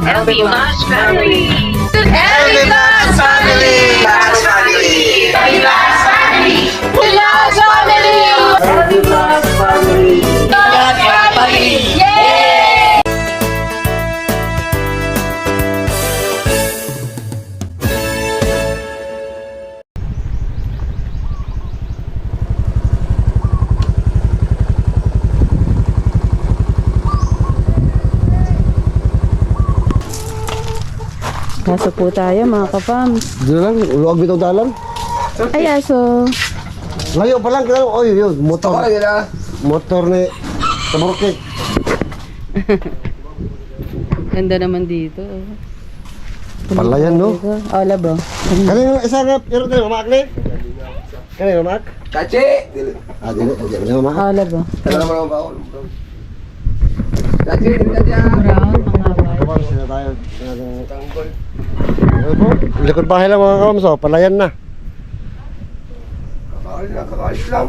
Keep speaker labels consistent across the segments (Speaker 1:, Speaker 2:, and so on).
Speaker 1: LB Vlogs Family!
Speaker 2: LB Vlogs Family! Vlogs Family!
Speaker 1: LB Vlogs Family! Vlogs Family! LB Vlogs Family! Vlogs Family! Yay!
Speaker 3: Kaso po tayo mga kapams.
Speaker 2: Dito lang, luwag bitong dalan.
Speaker 3: Ay aso.
Speaker 2: Layo pa lang, kailangan, oy, yun, motor. Motor ni Taburkik.
Speaker 3: Ganda naman dito.
Speaker 2: Palayan, no?
Speaker 3: Oh, labo.
Speaker 2: Kanina, isa nga, pero tayo, mamak ni? Kanina, mamak?
Speaker 4: Caci!
Speaker 2: Ah, dili, mamak.
Speaker 3: Oh, labo.
Speaker 4: Alam mo naman ba ako? Caci, dito dyan!
Speaker 3: Brown, mga white.
Speaker 2: Kapam, sila tayo.
Speaker 4: Tanggol.
Speaker 2: Ano po? Likod bahay lang mga kapam, so, palayan na.
Speaker 4: Kakaalis lang.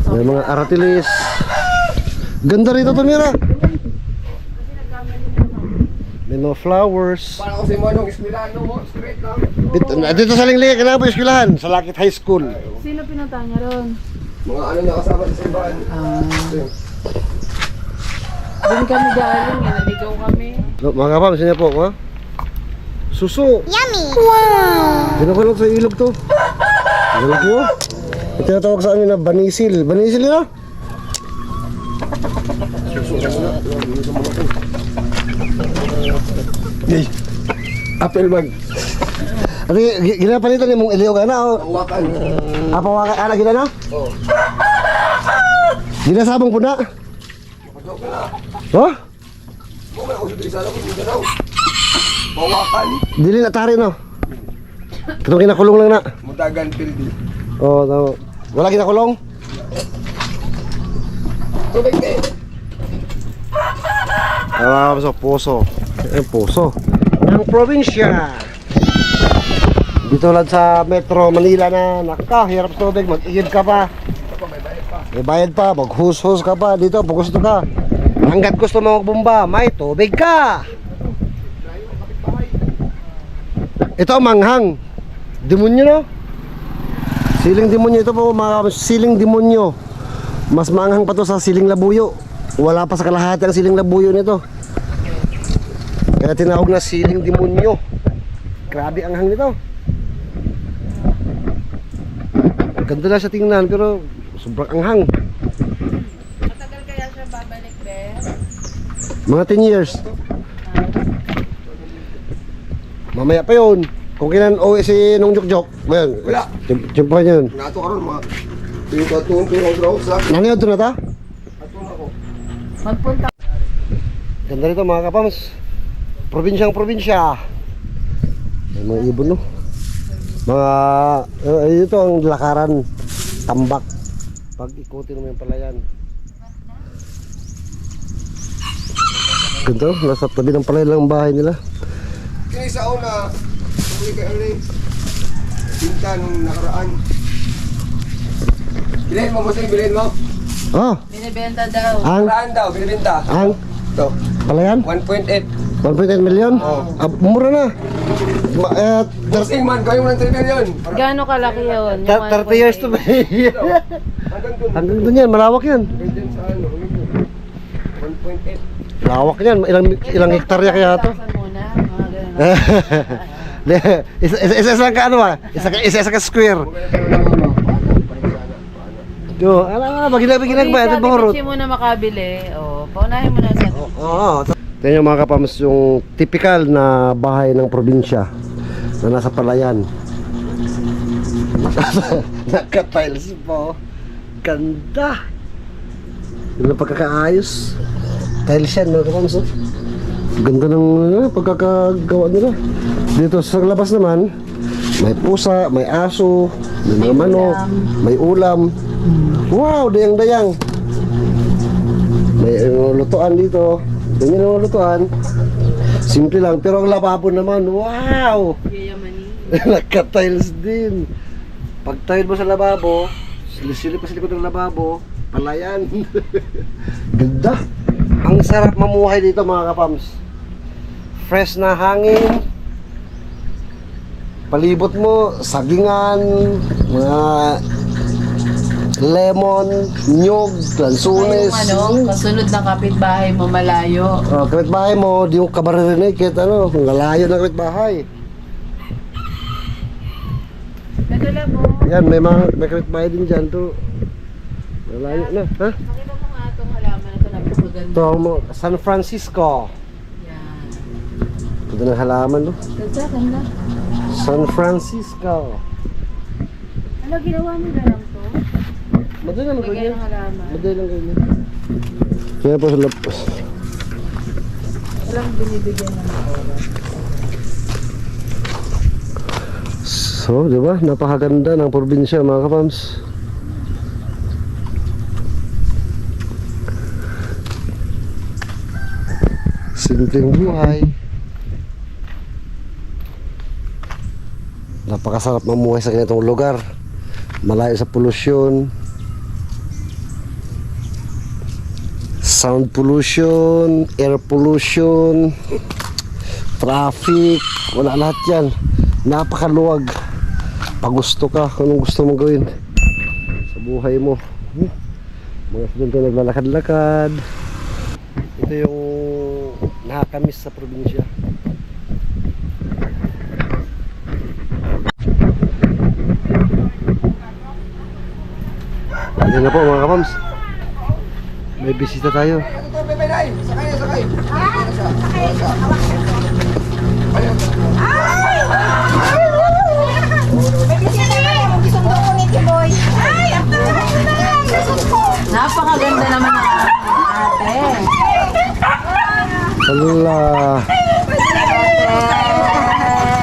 Speaker 2: May mga aratilis. Ganda rito, Tumira. May mga flowers.
Speaker 4: Paano kasi mo nung eskwilano mo? Straight lang.
Speaker 2: Dito sa Lingli, kailangan po eskwelahan. Sa Lakit High School.
Speaker 3: Sino pinunta niya ron?
Speaker 4: Mga ano na kasama sa simbahan.
Speaker 3: Doon kami galing, naligaw kami.
Speaker 2: Mga kapam, sino po, ha? Suso. Yummy! Wow! Gano'n sa ilog to. Gano'n ko. Ito tinatawag sa amin na banisil. Banisil na?
Speaker 4: Yay! Apple bag.
Speaker 2: Ano ginapalitan niya mong iliyog na?
Speaker 4: Hawakan.
Speaker 2: Pawakan, ana gina na?
Speaker 4: Oo.
Speaker 2: Ginasabong po na? Oh?
Speaker 4: Mo may usod isa lang kung ganaw. Hawakan.
Speaker 2: Dili na tari no? Ito kinakulong lang na.
Speaker 4: Mutagan pildi.
Speaker 2: Oh, no. Wala kinakulong?
Speaker 4: Tubig eh.
Speaker 2: So, puso. Puso. Ng probinsya. Dito lang sa Metro Manila na nakahirap sa tubig. Mag-igib ka pa. May bayad pa. Mag-hus-hus ka pa. Dito, pag gusto ka. Hanggat gusto mo magbumba, may tubig ka. Ito ang manghang. Demonyo no? Siling demonyo ito po mga siling demonyo. Mas manghang pa to sa siling labuyo. Wala pa sa kalahati ang siling labuyo nito. Kaya tinawag na siling demonyo. Grabe ang hang nito. Ganda na siya tingnan pero sobrang anghang.
Speaker 3: Matagal kaya siya babalik, be?
Speaker 2: Mga 10 years. Mamaya pa yun. Kung kailan si Nung Jok-Jok. Bayan.
Speaker 4: Wala.
Speaker 2: Tiyempo yun.
Speaker 4: Nato ka ron mga. Pinagkatuong pirong draw sa.
Speaker 2: Nangyod doon na ta?
Speaker 4: Atong ako.
Speaker 3: Magpunta.
Speaker 2: Ganda rito mga kapams. Probinsyang probinsya. May mga ibon no. Mga ito ang lakaran. Tambak. Pag ikutin mo yung palayan. Ganda, nasa tabi ng palayan lang ang bahay nila.
Speaker 4: Kini sa una. Uli kay Erling. Pinta nung nakaraan. Bilhin mo, Musing, bilhin mo.
Speaker 2: Ah,
Speaker 3: Binibenta daw.
Speaker 2: ang
Speaker 4: Nakaraan daw, binibenta.
Speaker 2: ang
Speaker 4: Ito,
Speaker 2: palayan?
Speaker 4: 1.8.
Speaker 2: 1.8 million? Mura na.
Speaker 4: Musing man, kayo mo ng 3 million.
Speaker 3: Gaano kalaki yun?
Speaker 2: 30 years to be.
Speaker 4: Hanggang doon.
Speaker 2: Hanggang dun yan, malawak yan.
Speaker 4: Ganyan sa ano, 1.8.
Speaker 2: Lawak yan, ilang hektarya kaya ito.
Speaker 3: Saan muna? Mga ganun.
Speaker 2: Isa lang ka ano ba? Isa ka square. Yo, ala baginag ba ito bahurot.
Speaker 3: Sabi mo na makabili. Oh, paunahin mo na sa.
Speaker 2: Oo. Tingnan mga kapams yung typical na bahay ng probinsya na nasa palayan. Naka-tiles po. Ganda. Yung pagkakaayos. Tiles yan mga kapams. Ganda ng pagkakagawa nila. Dito sa labas naman, may pusa, may aso, may mga manok, may ulam. Wow, dayang-dayang. May lutuan dito. Ganyan ang lutuan. Simple lang, pero ang lababo naman, wow!
Speaker 3: Yayamanin.
Speaker 2: Nagka-tiles din. Pag tile mo sa lababo, silip pa sa likod ng lababo, palayan. Ganda. Ang sarap mamuhay dito mga kapams. fresh na hangin. Palibot mo, sagingan, mga lemon, nyog, lansunes.
Speaker 3: Yung kasunod na kapitbahay mo malayo.
Speaker 2: Kapitbahay mo, di mo kamaririnig kahit ano, lalayo ng kapitbahay.
Speaker 3: Ito lang mo.
Speaker 2: Yan, may kapitbahay din dyan to. Lalayo na, ha?
Speaker 3: Makita mo nga itong halaman na ito, napakaganda.
Speaker 2: Ito, San Francisco.
Speaker 3: Yan.
Speaker 2: Ito ng halaman, no?
Speaker 3: Ganda.
Speaker 2: San Francisco.
Speaker 3: Ano ginawa mo na lang to?
Speaker 2: Madali lang
Speaker 3: Lagyan
Speaker 2: ganyan.
Speaker 3: ng halaman.
Speaker 2: Madali lang ganyan. Kaya po sa lapos.
Speaker 3: Walang binibigyan ng oras.
Speaker 2: So, di ba? Napakaganda ng probinsya, mga kapams. Simpleng buhay. Napakasarap mamuhay sa ganitong lugar. Malayo sa polusyon. Sound pollution, air pollution, traffic, wala lahat yan. Napakaluwag. Pag gusto ka, kung anong gusto mong gawin sa buhay mo. Mga estudyante naglalakad-lakad. Ito yung nakakamiss sa probinsya. Ayan na po mga kapams. May bisita tayo.
Speaker 4: Ito, Bebelay. Sakay na, sakay.
Speaker 3: Napakaganda naman ng ate.
Speaker 2: Hala.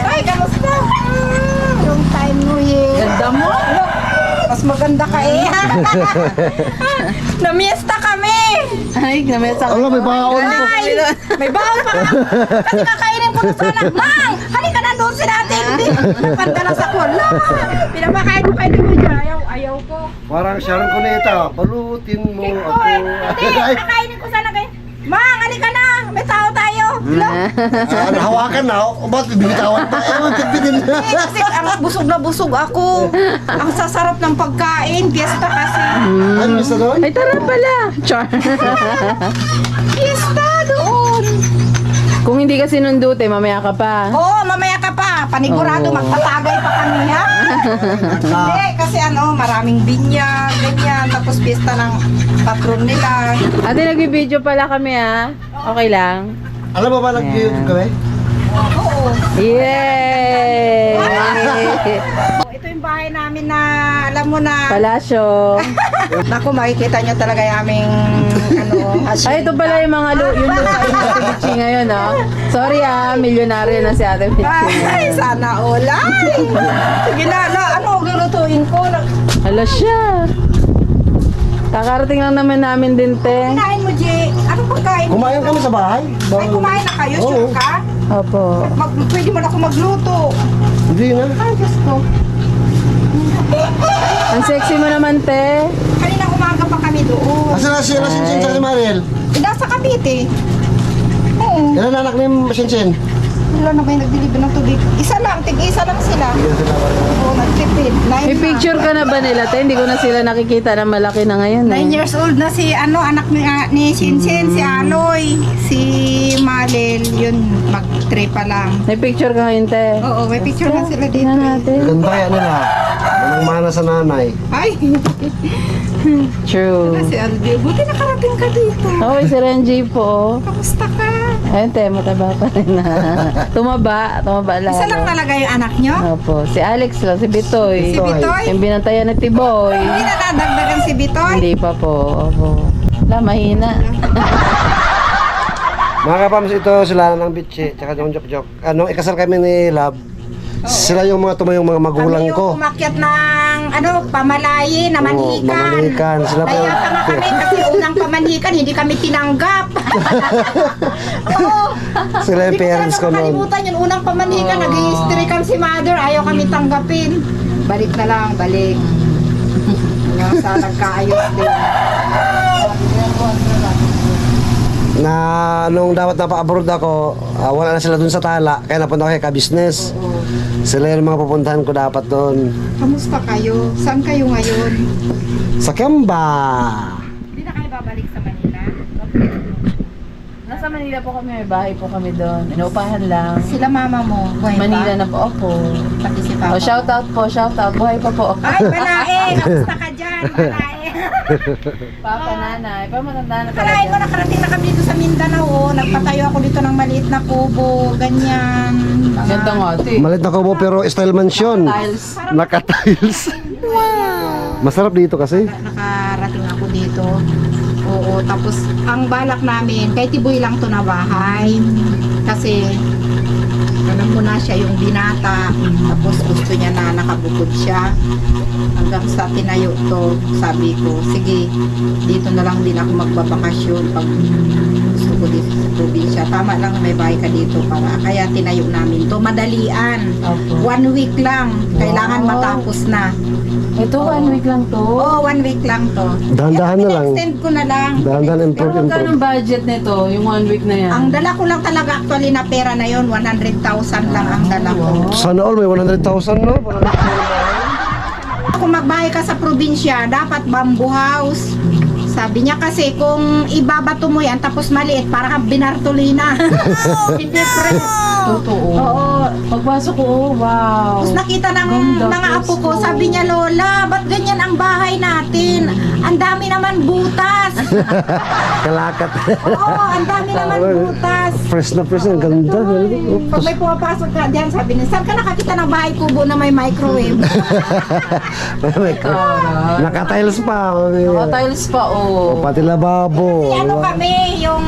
Speaker 5: Ay, kamusta? Long time no year.
Speaker 3: Ganda mo.
Speaker 5: Mas maganda ka eh. Namiesta kami.
Speaker 3: Ay, namesa
Speaker 2: Ala, may baon po.
Speaker 5: Ay, may baon pa. Kasi kakainin ko na sana. Mang, halika na doon si natin. Napandala sa kola. Pinamakain ko kayo ni Kuya. Ayaw ko.
Speaker 2: Parang Sharon Cuneta, balutin mo ako.
Speaker 5: Hindi, kakainin ko sana kayo. Mang, halika na. May tao tayo.
Speaker 2: Ano, hawakan na. O ba't binitawan pa? Tipitin na.
Speaker 5: Kasi ang busog na busog ako. Ang sasarap ng pagkain. Fiesta kasi.
Speaker 2: Ano gusto doon?
Speaker 3: Ay, tara pala. Char.
Speaker 5: Fiesta doon.
Speaker 3: Kung hindi ka sinundute, mamaya ka pa.
Speaker 5: Oo, mamaya ka pa. Panigurado,
Speaker 3: Oo.
Speaker 5: magtatagay pa kami, ha? Hindi, kasi ano, maraming binyag, ganyan. Tapos pista ng patron nila.
Speaker 3: Ate, nag-video pala kami ah. Okay lang.
Speaker 2: Alam mo ba nag-YouTube kami?
Speaker 5: Oo.
Speaker 3: Yay!
Speaker 5: Ito yung bahay namin na, alam mo na.
Speaker 3: Palasyo.
Speaker 5: Naku, makikita nyo talaga yung aming, ano,
Speaker 3: Ay, ito pala yung mga yung lupain na si Bichi ngayon, oh. Sorry ah, milyonaryo na si Ate Bichi.
Speaker 5: Ay, sana all. Ay! Sige na, ano, lulutuin ko.
Speaker 3: Hala siya. Kakarating lang naman namin din, te.
Speaker 5: Kinain mo, Jay. Anong pagkain?
Speaker 2: Kumain kami sa bahay.
Speaker 5: Ay, kumain na kayo,
Speaker 2: Oo.
Speaker 5: sure ka?
Speaker 3: Opo.
Speaker 5: Pwede mo na ako magluto.
Speaker 2: Hindi na.
Speaker 5: Ay, Diyos ko.
Speaker 3: Ang sexy mo naman, te.
Speaker 5: Kanina umaga pa kami doon.
Speaker 2: Asa na si Shinchin sa Mariel?
Speaker 5: Nasa Cavite. Oo.
Speaker 2: Ilan anak ni Shinchin?
Speaker 5: Wala na ba yung nag-deliver ng tubig? Isa lang, tig-isa lang sila. Oo, nagtipid.
Speaker 3: May picture ka na ba nila, te? Hindi ko na sila nakikita na malaki na ngayon, eh.
Speaker 5: 9 years old na si anak ni Shinshin, si Aloy, si Malel, yun, mag-3 pa lang.
Speaker 3: May picture ka ngayon, te.
Speaker 5: Oo, may picture na sila dito.
Speaker 3: Tingnan natin.
Speaker 2: Ganda yan nila. Walang mana sa nanay.
Speaker 5: Ay,
Speaker 3: True.
Speaker 5: si Aldi, buti nakarating ka dito.
Speaker 3: Okay, si Renji po.
Speaker 5: Kamusta ka?
Speaker 3: Ayun, te, mataba pa rin na. Tumaba lang.
Speaker 5: Isa lang talaga yung anak nyo?
Speaker 3: Opo, si Alex lang, si Bitoy.
Speaker 5: Si Bitoy?
Speaker 3: Yung binantayan ni Tiboy.
Speaker 5: Hindi na nadagdagan si Bitoy?
Speaker 3: Hindi pa po, opo. Wala, mahina.
Speaker 2: Mga kapams, ito sila ng bitche, tsaka yung jok-jok. Nung ikasal kami ni Lab, sila yung mga tumayong mga magulang
Speaker 5: Kami
Speaker 2: ko.
Speaker 5: yung umakyat ng pamalayi na
Speaker 2: Oo,
Speaker 5: manhikan.
Speaker 2: manhikan. Sila pa
Speaker 5: Kaya
Speaker 2: yung-
Speaker 5: pa nga kami kasi unang pamanhikan, hindi kami tinanggap. Oo.
Speaker 2: Sila yung
Speaker 5: Hindi
Speaker 2: parents ko
Speaker 5: ko na
Speaker 2: noon.
Speaker 5: makalimutan yun. Unang pamanhikan, nag-history kami si mother, ayaw kami tanggapin. Balik na lang, balik. Hanggang sa nagkaayos din.
Speaker 2: na nung dapat napa-abroad ako, wala na sila dun sa Tala, kaya napunta ko kay ka-business. Sila yung mga pupuntahan ko dapat doon.
Speaker 5: Kamusta kayo? Saan kayo ngayon?
Speaker 2: Sa Kemba.
Speaker 5: Hindi na kayo babalik sa Manila?
Speaker 3: Nasa Manila po kami, may bahay po kami doon. Inuupahan lang.
Speaker 5: Sila mama mo, buhay
Speaker 3: Manila
Speaker 5: pa?
Speaker 3: na po ako.
Speaker 5: Pati si Papa.
Speaker 3: Oh, shout out po, shout out. Buhay pa po ako.
Speaker 5: Ay, balae! Kamusta ka dyan? Balae!
Speaker 3: Papa, nanay. Pa matanda na
Speaker 5: Kalain mo,
Speaker 3: talaga.
Speaker 5: nakarating na kami dito sa Mindanao. Oh. Nagpatayo ako dito ng maliit na kubo. Ganyan. Mga-
Speaker 3: Ganda nga, ate.
Speaker 2: Malit na kubo pero style mansion.
Speaker 3: Tiles.
Speaker 2: Naka-tiles. Masarap dito kasi.
Speaker 5: Nakarating ako dito. Oo, tapos ang balak namin, kay Tiboy lang to na bahay. Kasi alam mo na siya yung binata. Tapos gusto niya na nakabukod siya. Hanggang sa tinayo to, sabi ko, sige, dito na lang din ako magbabakasyon pag gusto ko dito sa probinsya. Tama lang may bahay ka dito para. Kaya tinayo namin to. Madalian.
Speaker 3: Opo.
Speaker 5: 1 week lang. Kailangan
Speaker 3: Wow.
Speaker 5: matapos na.
Speaker 3: Ito, 1 week lang to.
Speaker 5: Oo, 1 week lang to.
Speaker 2: Dahan-dahan na lang.
Speaker 5: Extend ko na lang.
Speaker 2: Dahan-dahan
Speaker 3: Pero
Speaker 2: improve,
Speaker 3: magkano
Speaker 2: improve.
Speaker 3: budget nito, yung 1 week na yan?
Speaker 5: Ang dala ko lang talaga actually na pera na yon 100,000 lang ang dala ko.
Speaker 2: Sana all may 100,000 no?
Speaker 5: Kung magbahay ka sa probinsya, dapat bamboo house. Sabi niya kasi kung ibabato mo yan tapos maliit, para kang binartolina. Hindi fresh.
Speaker 3: Totoo.
Speaker 5: Oo.
Speaker 3: Pagpasok ko, wow.
Speaker 5: Tapos nakita ng
Speaker 3: Ganda,
Speaker 5: mga apo ko,
Speaker 3: presko.
Speaker 5: sabi niya, Lola, ba't ganyan ang bahay natin? Ang dami naman butas.
Speaker 2: Kalakat.
Speaker 5: Oo, ang dami naman butas.
Speaker 2: Fresh na fresh. Ang ganda.
Speaker 5: Pag may pumapasok ka diyan, sabi niya, saan ka nakakita ng bahay kubo na may microwave?
Speaker 3: Taray.
Speaker 2: Naka-tiles pa.
Speaker 3: Tiles pa, oh.
Speaker 2: Pati lababo.
Speaker 5: Ano kami, yung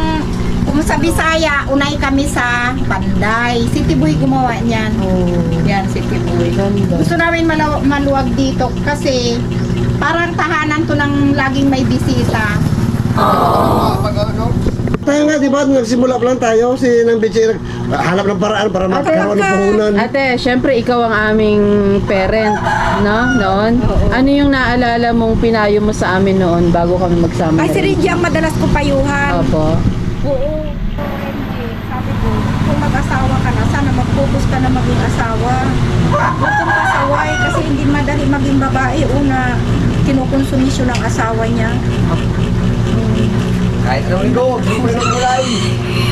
Speaker 5: kung sa Bisaya, unay kami sa Panday. Si Tiboy gumawa niyan. Yan, si Tiboy.
Speaker 3: Ganda.
Speaker 5: Gusto namin maluwag dito kasi parang tahanan to ng laging may bisita.
Speaker 4: Pag ano,
Speaker 2: Tayo nga, di ba? Nagsimula pa lang tayo. Si Nang Bichi hanap ng paraan para magkaroon ng puhunan.
Speaker 3: Ate, syempre ikaw ang aming parent, no? Noon. Ano yung naalala mong pinayo mo sa amin noon bago kami magsama?
Speaker 5: Ay, si Reggie ang madalas ko payuhan.
Speaker 3: Opo.
Speaker 5: Oo. Reggie, sabi ko, kung mag-asawa ka na, sana mag-focus ka na maging asawa. Huwag kang pasaway kasi hindi madali maging babae. Una, kinukonsumisyon ng asawa niya.
Speaker 4: kahit anong linggo, hindi mo na kulay.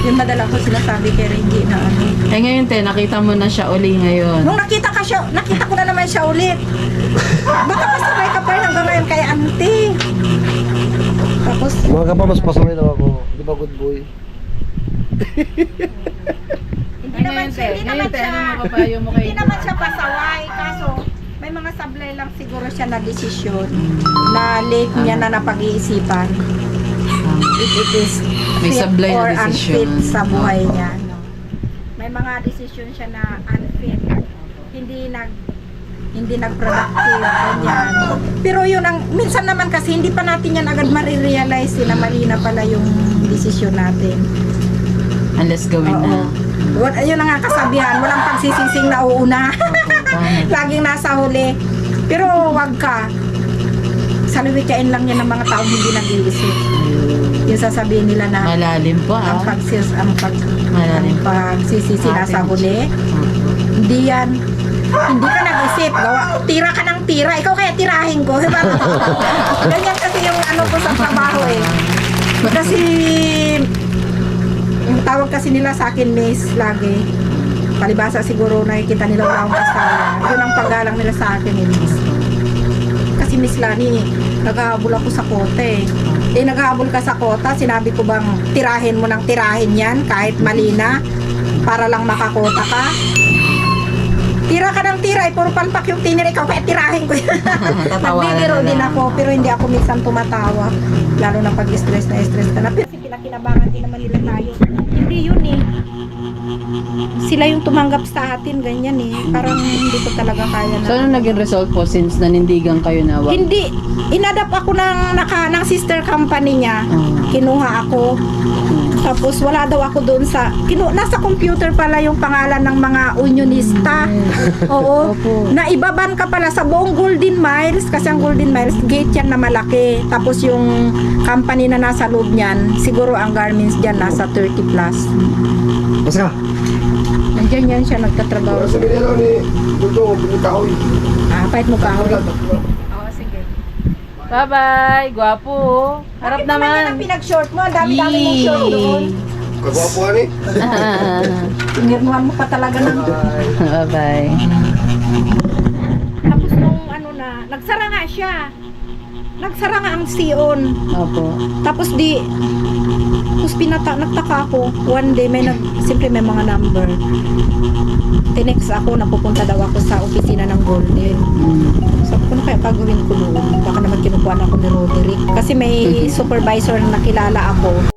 Speaker 5: Yung madala ko sinasabi kay Reggie na ano.
Speaker 3: Eh ngayon, te, nakita mo na siya uli ngayon.
Speaker 5: Nung nakita ko na naman siya ulit. Baka pasaway ka pa rin hanggang ngayon kay auntie. Tapos,
Speaker 2: Mga kapa, mas pasaway daw ako. Di ba, good boy?
Speaker 5: hindi naman siya, hindi naman siya pasaway. Kaso, may mga sablay lang siguro siya na desisyon na late niya na napag-iisipan. If it is
Speaker 3: May
Speaker 5: fit
Speaker 3: sablay na
Speaker 5: or
Speaker 3: desisyon.
Speaker 5: unfit sa buhay niya. No? May mga desisyon siya na unfit. Hindi nag-productive, ganyan. Pero yun ang, minsan naman kasi hindi pa natin yan agad marirealize na mali na pala yung desisyon natin.
Speaker 3: Unless gawin na.
Speaker 5: Yun ang nga kasabihan, walang pagsisising na uuna. Laging nasa huli. Pero wag ka. Salawikain lang yan ng mga taong hindi nag-iisip. Yung sasabihin nila na
Speaker 3: Malalim po,
Speaker 5: ang
Speaker 3: ah. Malalim.
Speaker 5: pagsisisi nasa huli. Hindi yan. Hindi ka nag-isip. Tira ka ng tira. Ikaw kaya tirahin ko. Diba? Ganyan kasi yung ano ko sa trabaho eh. Kasi yung tawag kasi nila sa akin, Miss, lagi. Palibasa siguro nakikita nila wala akong kasala. Yun ang paggalang nila sa akin, eh, Miss. Kasi Miss Lani, naghahabol ako sa kote. Eh, naghahabol ka sa kota, sinabi ko bang tirahin mo ng tirahin yan kahit mali na para lang makakota ka? Tira ka ng tira, puro palpak yung tinira, ikaw kaya tirahin ko yan. Nagbibiro din ako, pero hindi ako minsan tumatawa. Lalo na pag stress na Pero pinakinabangan din naman nila tayo. Hindi yun eh. Sila yung tumanggap sa atin, ganyan eh. Parang hindi ko talaga kaya na.
Speaker 3: So, ano naging result po since nanindigan kayo na wag?
Speaker 5: Hindi, inadapt ako ng sister company niya. Kinuha ako. Tapos wala daw ako doon sa nasa computer pala yung pangalan ng mga unionista. Oo.
Speaker 3: Opo.
Speaker 5: Na ibaban ka pala sa buong Golden Miles kasi ang Golden Miles gate yan na malaki. Tapos yung company na nasa loob niyan, siguro ang Garments diyan nasa 30 plus.
Speaker 2: Basta ka.
Speaker 5: Nandiyan yan siya nagtatrabaho.
Speaker 4: Sa minero ni Dudong, pinikahoy.
Speaker 5: Pahit mo pa ako.
Speaker 4: Tatlo.
Speaker 5: Oo, sige.
Speaker 3: Bye-bye. Gwapo. Harap
Speaker 5: Bakit naman yan ang
Speaker 3: naman.
Speaker 5: pinag-short mo? Ang dami-dami mong short doon.
Speaker 4: Kagwapuan eh.
Speaker 5: Pinirmuhan mo pa talaga ng...
Speaker 3: Bye-bye.
Speaker 5: Tapos nung ano na, nagsara nga siya. Nagsara nga ang Sion.
Speaker 3: Opo.
Speaker 5: Tapos nagtaka ako. One day, siyempre may mga number. Tinext ako, napupunta daw ako sa opisina ng Golden. Sabi ko, ano kaya gagawin ko noon? Baka naman kinukuha na ako ni Roderick. Kasi may supervisor na nakilala ako.